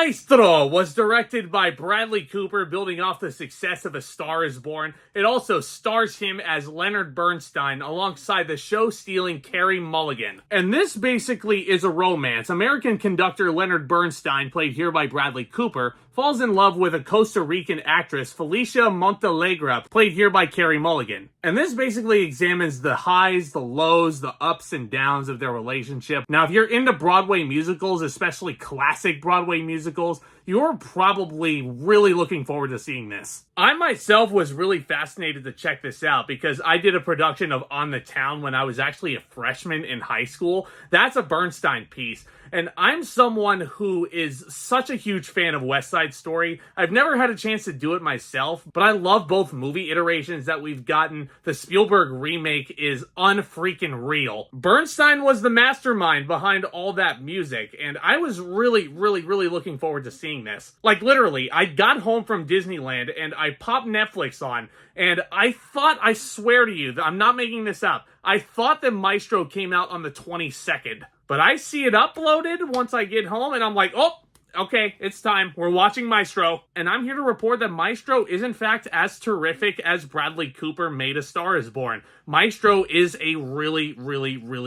Maestro was directed by Bradley Cooper, building off the success of A Star is Born. It also stars him as Leonard Bernstein alongside the show-stealing Carey Mulligan. And this basically is a romance. American conductor Leonard Bernstein, played here by Bradley Cooper, falls in love with a Costa Rican actress, Felicia Montealegre, played here by Carey Mulligan. And this basically examines the highs, the lows, the ups and downs of their relationship. Now, if you're into Broadway musicals, especially classic Broadway musicals, you're probably really looking forward to seeing this. I myself was really fascinated to check this out because I did a production of On the Town when I was actually a freshman in high school. That's a Bernstein piece. And I'm someone who is such a huge fan of West Side Story. I've never had a chance to do it myself, but I love both movie iterations that we've gotten. The Spielberg remake is unfreaking real. Bernstein was the mastermind behind all that music, and I was really looking forward to seeing this. Like, literally, I got home from Disneyland and I popped Netflix on, and I thought, I swear to you, I'm not making this up, I thought that Maestro came out on the 22nd. But I see it uploaded once I get home, and I'm like, oh, okay, it's time. We're watching Maestro. And I'm here to report that Maestro is, in fact, as terrific as Bradley Cooper made A Star is Born. Maestro is a really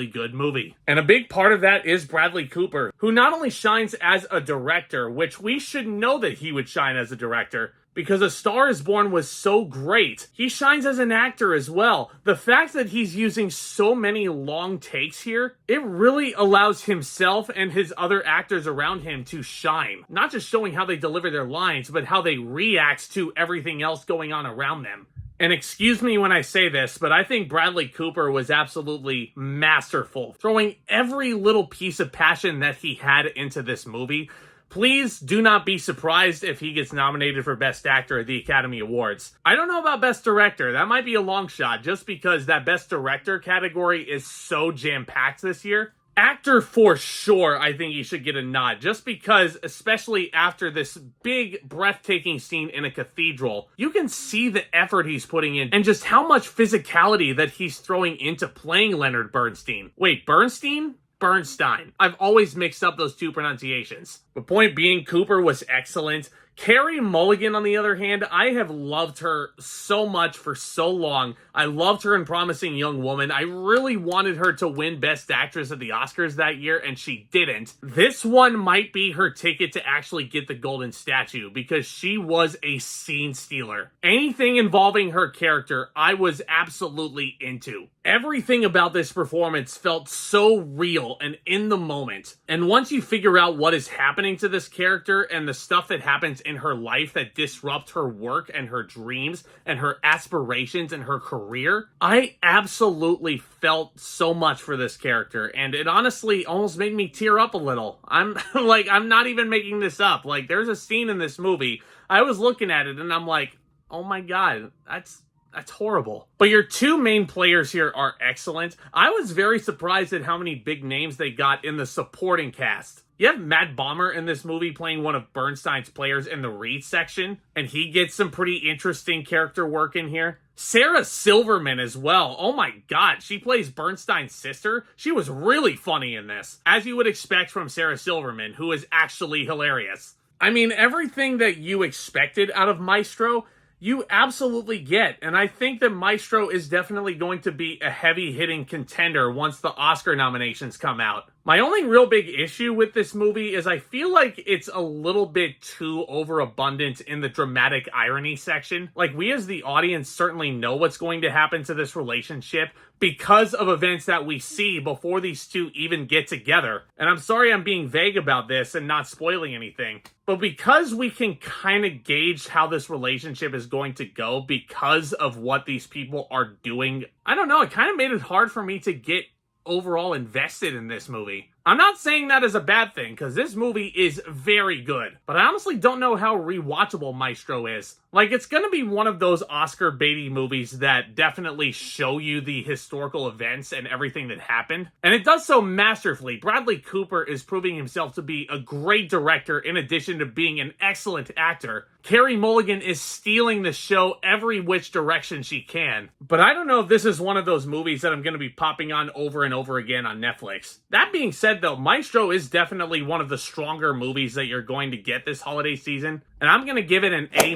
good movie. And a big part of that is Bradley Cooper, who not only shines as a director, which we should know that he would shine as a director, because A Star is Born was so great. He shines as an actor as well. The fact that he's using so many long takes here, it really allows himself and his other actors around him to shine. Not just showing how they deliver their lines, but how they react to everything else going on around them. And excuse me when I say this, but I think Bradley Cooper was absolutely masterful, throwing every little piece of passion that he had into this movie. Please do not be surprised if he gets nominated for Best Actor at the Academy Awards. I don't know about Best Director. That might be a long shot just because that Best Director category is so jam-packed this year. Actor for sure, I think he should get a nod just because, especially after this big, breathtaking scene in a cathedral, you can see the effort he's putting in and just how much physicality that he's throwing into playing Leonard Bernstein. Wait, Bernstein? Bernstein. I've always mixed up those two pronunciations. The point being, Cooper was excellent. Carey Mulligan, on the other hand, I have loved her so much for so long. I loved her in Promising Young Woman. I really wanted her to win Best Actress at the Oscars that year, and she didn't. This one might be her ticket to actually get the Golden Statue, because she was a scene stealer. Anything involving her character, I was absolutely into. Everything about this performance felt so real and in the moment. And once you figure out what is happening to this character and the stuff that happens in her life that disrupt her work and her dreams and her aspirations and her career, I absolutely felt so much for this character, and it honestly almost made me tear up a little. I'm not even making this up. Like, there's a scene in this movie, I was looking at it and I'm like, oh my god, that's horrible. But your two main players here are excellent. I was very surprised at how many big names they got in the supporting cast. You have Matt Bomer in this movie playing one of Bernstein's players in the Reed section, and he gets some pretty interesting character work in here. Sarah Silverman as well. Oh my god, she plays Bernstein's sister. She was really funny in this, as you would expect from Sarah Silverman, who is actually hilarious. I mean, everything that you expected out of Maestro, you absolutely get, and I think that Maestro is definitely going to be a heavy-hitting contender once the Oscar nominations come out. My only real big issue with this movie is I feel like it's a little bit too overabundant in the dramatic irony section. Like, we as the audience certainly know what's going to happen to this relationship because of events that we see before these two even get together. And I'm sorry I'm being vague about this and not spoiling anything, but because we can kind of gauge how this relationship is going to go because of what these people are doing, I don't know, it kind of made it hard for me to get overall invested in this movie. I'm not saying that as a bad thing, because this movie is very good, but I honestly don't know how rewatchable Maestro is. Like, it's gonna be one of those Oscar baity movies that definitely show you the historical events and everything that happened, and it does so masterfully. Bradley Cooper is proving himself to be a great director in addition to being an excellent actor. Carey Mulligan is stealing the show every which direction she can. But I don't know if this is one of those movies that I'm going to be popping on over and over again on Netflix. That being said, said, though, Maestro is definitely one of the stronger movies that you're going to get this holiday season, and I'm going to give it an A-.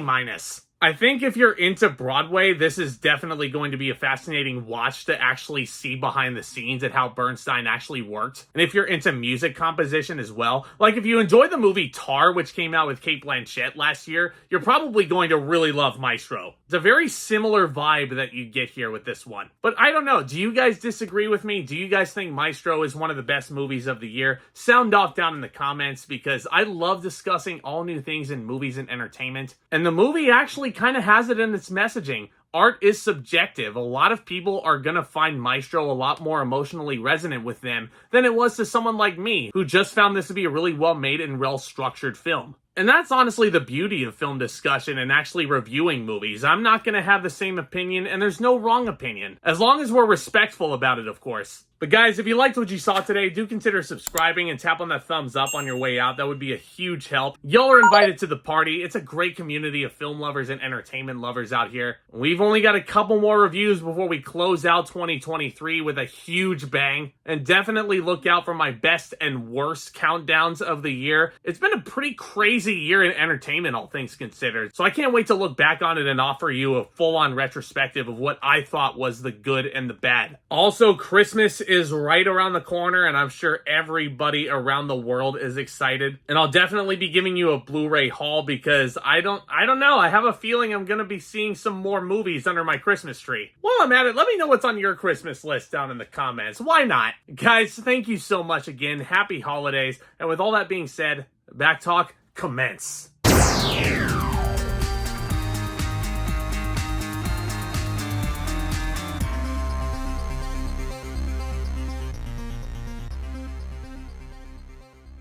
I think if you're into Broadway, this is definitely going to be a fascinating watch to actually see behind the scenes at how Bernstein actually worked. And if you're into music composition as well, like if you enjoyed the movie Tar, which came out with Cate Blanchett last year, you're probably going to really love Maestro. It's a very similar vibe that you get here with this one. But I don't know, do you guys disagree with me? Do you guys think Maestro is one of the best movies of the year? Sound off down in the comments, because I love discussing all new things in movies and entertainment. And the movie actually kind of has it in its messaging. Art is subjective. A lot of people are gonna find Maestro a lot more emotionally resonant with them than it was to someone like me, who just found this to be a really well-made and well-structured film. And that's honestly the beauty of film discussion and actually reviewing movies. I'm not going to have the same opinion, and there's no wrong opinion, as long as we're respectful about it, of course. But guys, if you liked what you saw today, do consider subscribing and tap on that thumbs up on your way out. That would be a huge help. Y'all are invited to the party. It's a great community of film lovers and entertainment lovers out here. We've only got a couple more reviews before we close out 2023 with a huge bang. And definitely look out for my best and worst countdowns of the year. It's been a pretty crazy year in entertainment, all things considered. So I can't wait to look back on it and offer you a full-on retrospective of what I thought was the good and the bad. Also, Christmas is right around the corner, and I'm sure everybody around the world is excited. And I'll definitely be giving you a Blu-ray haul, because I don't know. I have a feeling I'm gonna be seeing some more movies under my Christmas tree. While I'm at it, let me know what's on your Christmas list down in the comments. Why not? Guys, thank you so much again. Happy holidays. And with all that being said, Back Talk commence.